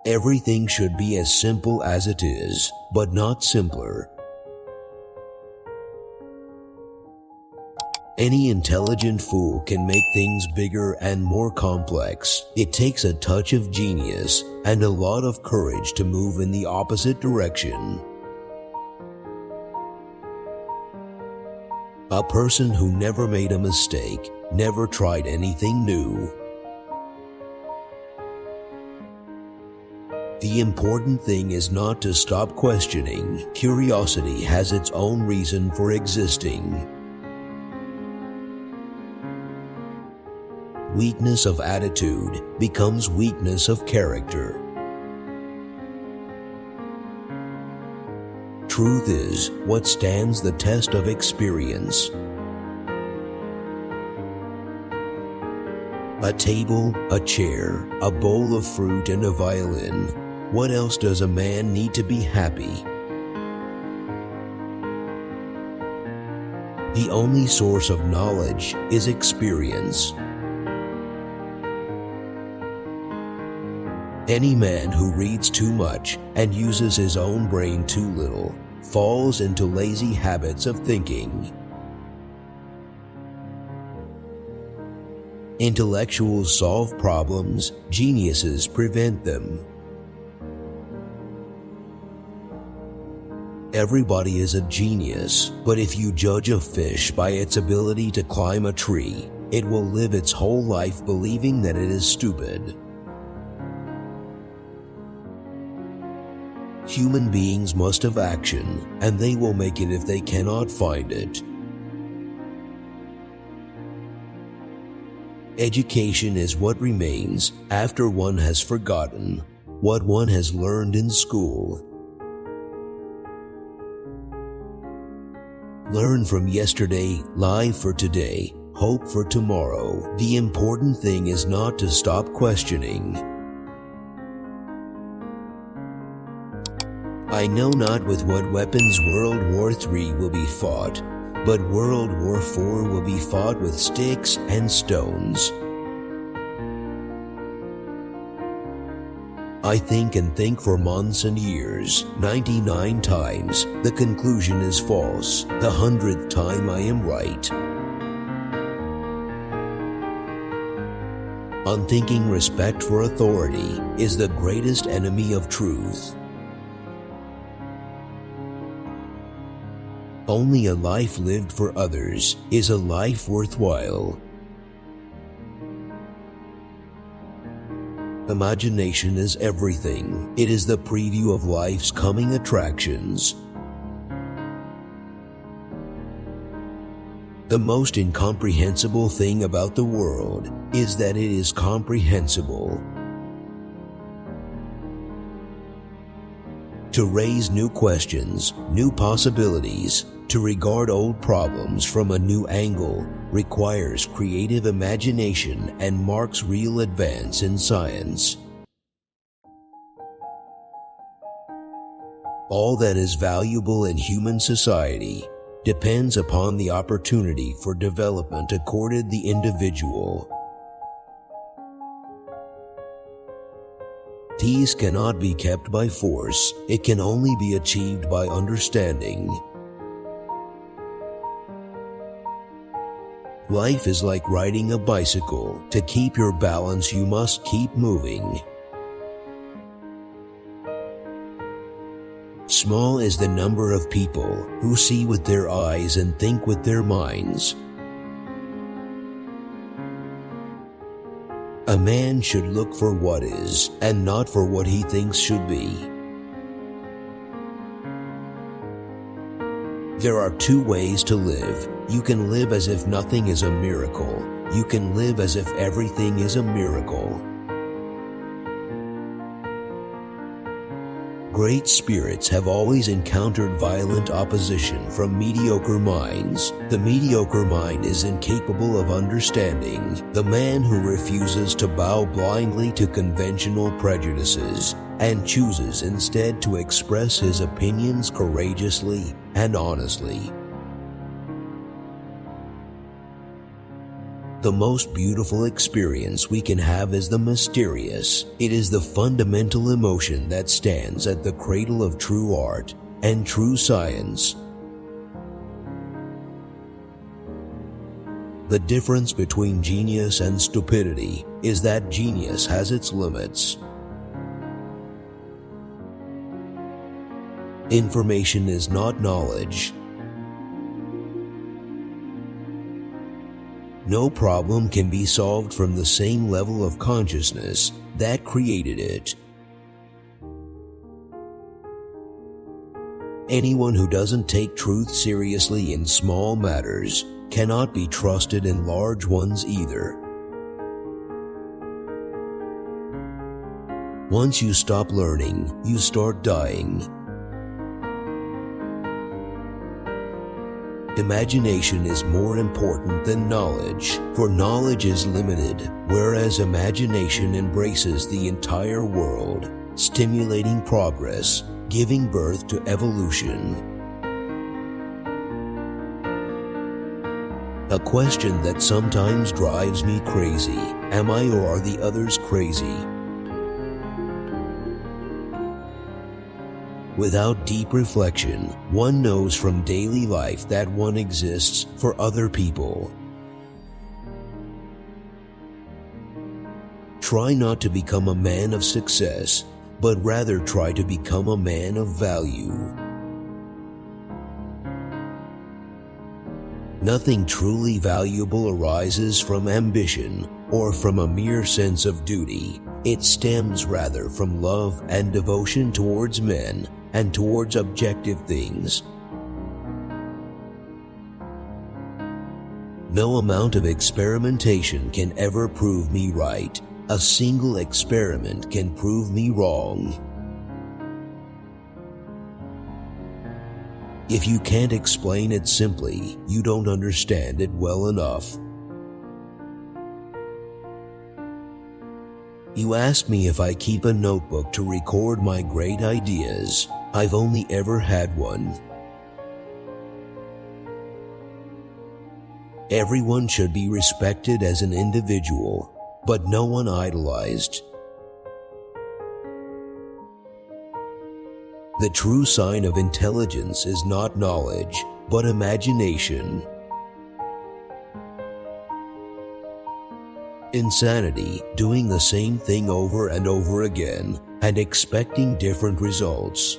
Everything should be as simple as it is, but not simpler. Any intelligent fool can make things bigger and more complex. It takes a touch of genius and a lot of courage to move in the opposite direction. A person who never made a mistake, never tried anything new. The important thing is not to stop questioning. Curiosity has its own reason for existing. Weakness of attitude becomes weakness of character. Truth is what stands the test of experience. A table, a chair, a bowl of fruit, and a violin. What else does a man need to be happy? The only source of knowledge is experience. Any man who reads too much and uses his own brain too little falls into lazy habits of thinking. Intellectuals solve problems, geniuses prevent them. Everybody is a genius, but if you judge a fish by its ability to climb a tree, it will live its whole life believing that it is stupid. Human beings must have action, and they will make it if they cannot find it. Education is what remains after one has forgotten what one has learned in school. Learn from yesterday, live for today, hope for tomorrow. The important thing is not to stop questioning. I know not with what weapons World War III will be fought, but World War IV will be fought with sticks and stones. I think and think for months and years, 99 times. The conclusion is false. The 100th time I am right. Unthinking respect for authority is the greatest enemy of truth. Only a life lived for others is a life worthwhile. Imagination is everything. It is the preview of life's coming attractions. The most incomprehensible thing about the world is that it is comprehensible. To raise new questions, new possibilities, to regard old problems from a new angle requires creative imagination and marks real advance in science. All that is valuable in human society depends upon the opportunity for development accorded the individual. Peace cannot be kept by force. It can only be achieved by understanding. Life is like riding a bicycle. To keep your balance, you must keep moving. Small is the number of people who see with their eyes and think with their minds. A man should look for what is, and not for what he thinks should be. There are two ways to live. You can live as if nothing is a miracle. You can live as if everything is a miracle. Great spirits have always encountered violent opposition from mediocre minds. The mediocre mind is incapable of understanding. The man who refuses to bow blindly to conventional prejudices and chooses instead to express his opinions courageously and honestly. The most beautiful experience we can have is the mysterious. It is the fundamental emotion that stands at the cradle of true art and true science. The difference between genius and stupidity is that genius has its limits. Information is not knowledge. No problem can be solved from the same level of consciousness that created it. Anyone who doesn't take truth seriously in small matters cannot be trusted in large ones either. Once you stop learning, you start dying. Imagination is more important than knowledge, for knowledge is limited, whereas imagination embraces the entire world, stimulating progress, giving birth to evolution. A question that sometimes drives me crazy: am I or are the others crazy? Without deep reflection, one knows from daily life that one exists for other people. Try not to become a man of success, but rather try to become a man of value. Nothing truly valuable arises from ambition or from a mere sense of duty. It stems rather from love and devotion towards men and towards objective things. No amount of experimentation can ever prove me right. A single experiment can prove me wrong. If you can't explain it simply, you don't understand it well enough. You ask me if I keep a notebook to record my great ideas. I've only ever had one. Everyone should be respected as an individual, but no one idolized. The true sign of intelligence is not knowledge, but imagination. Insanity, doing the same thing over and over again and expecting different results.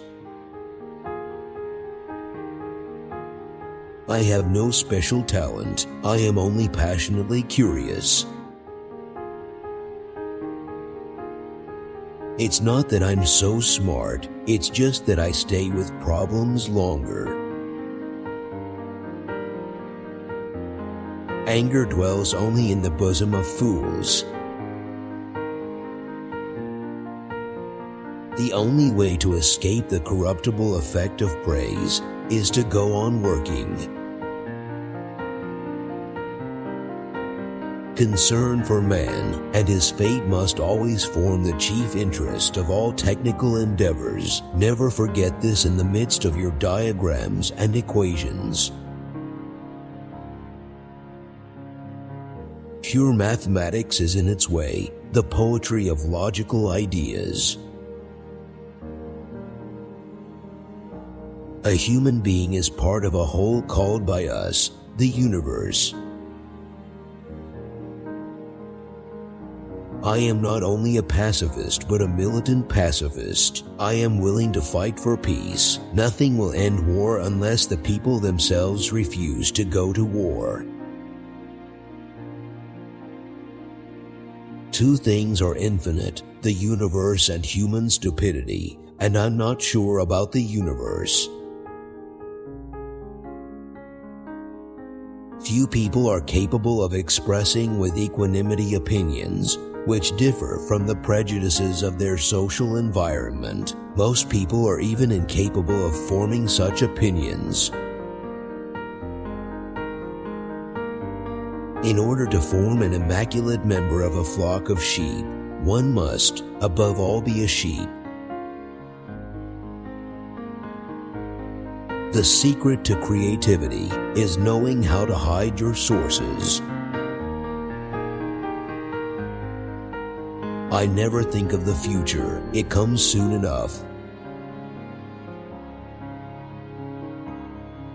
I have no special talent. I am only passionately curious. It's not that I'm so smart, it's just that I stay with problems longer. Anger dwells only in the bosom of fools. The only way to escape the corruptible effect of praise is to go on working. Concern for man and his fate must always form the chief interest of all technical endeavors. Never forget this in the midst of your diagrams and equations. Pure mathematics is in its way, the poetry of logical ideas. A human being is part of a whole called by us the universe. I am not only a pacifist but a militant pacifist. I am willing to fight for peace. Nothing will end war unless the people themselves refuse to go to war. Two things are infinite, the universe and human stupidity, and I'm not sure about the universe. Few people are capable of expressing with equanimity opinions which differ from the prejudices of their social environment. Most people are even incapable of forming such opinions. In order to form an immaculate member of a flock of sheep, one must, above all, be a sheep. The secret to creativity is knowing how to hide your sources. I never think of the future. It comes soon enough.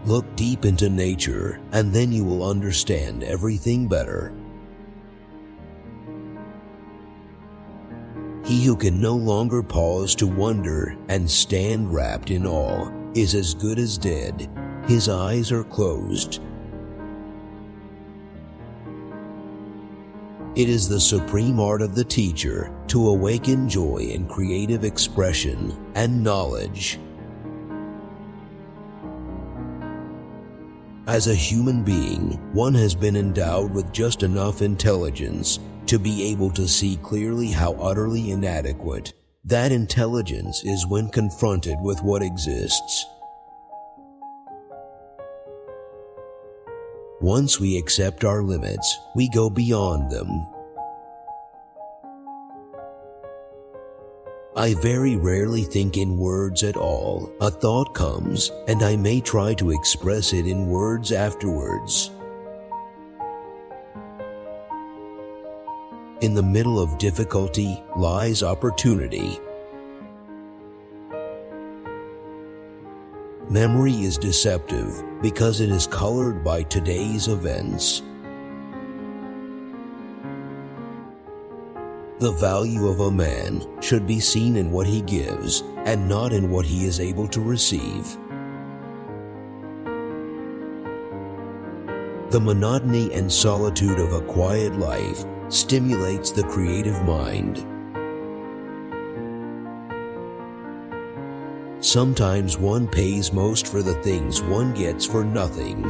Look deep into nature, and then you will understand everything better. He who can no longer pause to wonder and stand wrapped in awe is as good as dead. His eyes are closed. It is the supreme art of the teacher to awaken joy in creative expression and knowledge. As a human being, one has been endowed with just enough intelligence to be able to see clearly how utterly inadequate that intelligence is when confronted with what exists. Once we accept our limits, we go beyond them. I very rarely think in words at all. A thought comes, and I may try to express it in words afterwards. In the middle of difficulty lies opportunity. Memory is deceptive because it is colored by today's events. The value of a man should be seen in what he gives and not in what he is able to receive. The monotony and solitude of a quiet life stimulates the creative mind. Sometimes one pays most for the things one gets for nothing.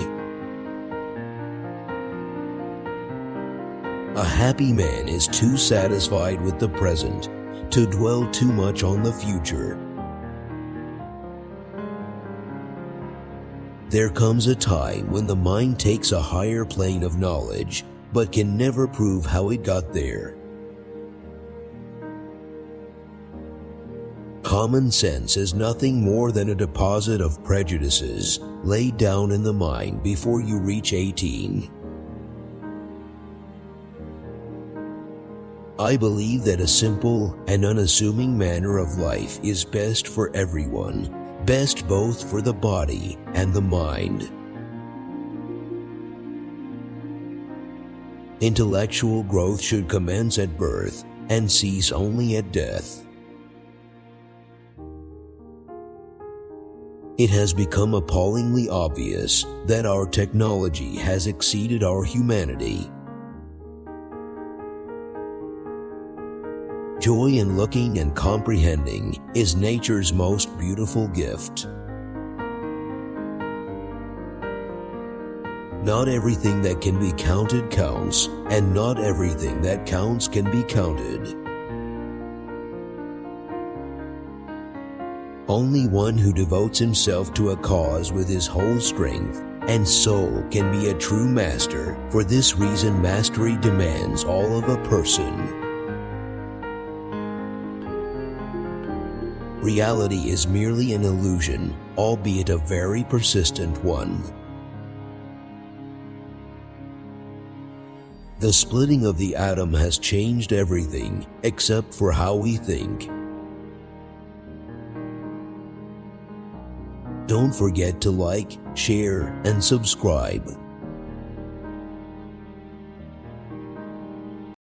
A happy man is too satisfied with the present to dwell too much on the future. There comes a time when the mind takes a higher plane of knowledge, but can never prove how it got there. Common sense is nothing more than a deposit of prejudices laid down in the mind before you reach 18. I believe that a simple and unassuming manner of life is best for everyone, best both for the body and the mind. Intellectual growth should commence at birth and cease only at death. It has become appallingly obvious that our technology has exceeded our humanity. Joy in looking and comprehending is nature's most beautiful gift. Not everything that can be counted counts, and not everything that counts can be counted. Only one who devotes himself to a cause with his whole strength and soul can be a true master. For this reason, mastery demands all of a person. Reality is merely an illusion, albeit a very persistent one. The splitting of the atom has changed everything except for how we think. Don't forget to like, share, and subscribe.